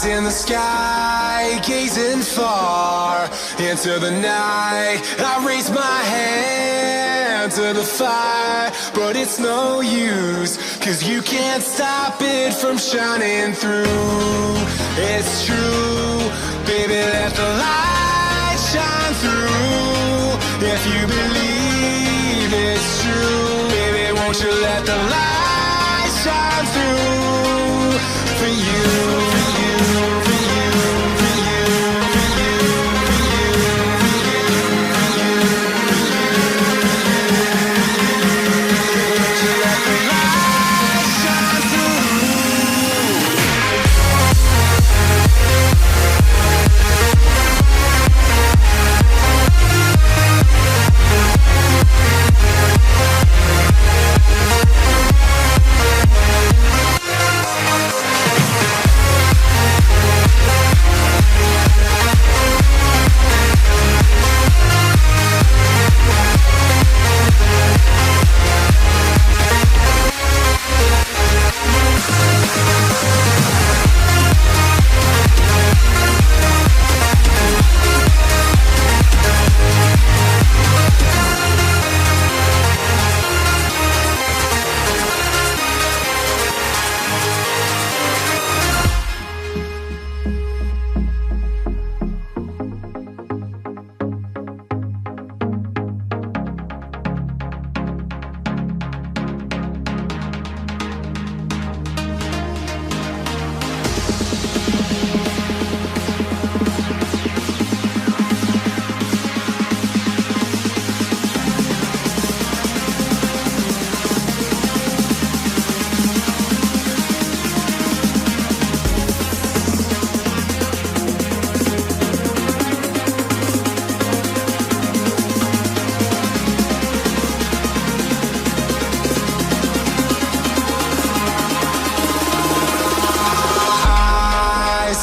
In the sky, gazing far into the night, I raise my hand to the fire, but it's no use, 'cause you can't stop it from shining through. It's true, baby, let the light shine through. If you believe it's true, baby, won't you let the light shine through for you.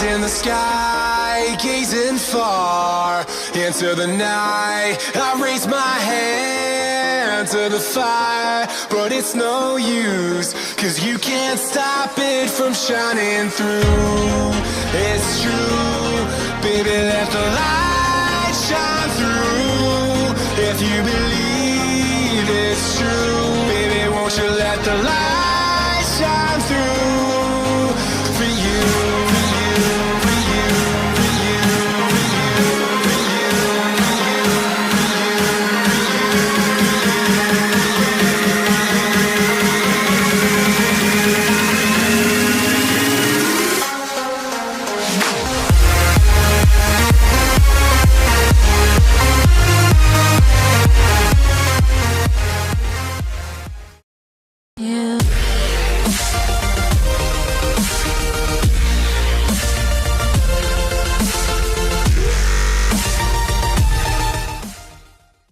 In the sky, gazing far into the night, I raise my hand to the fire, but it's no use, 'cause you can't stop it from shining through. It's true, baby, let the light shine through. If you believe it's true, baby, won't you let the light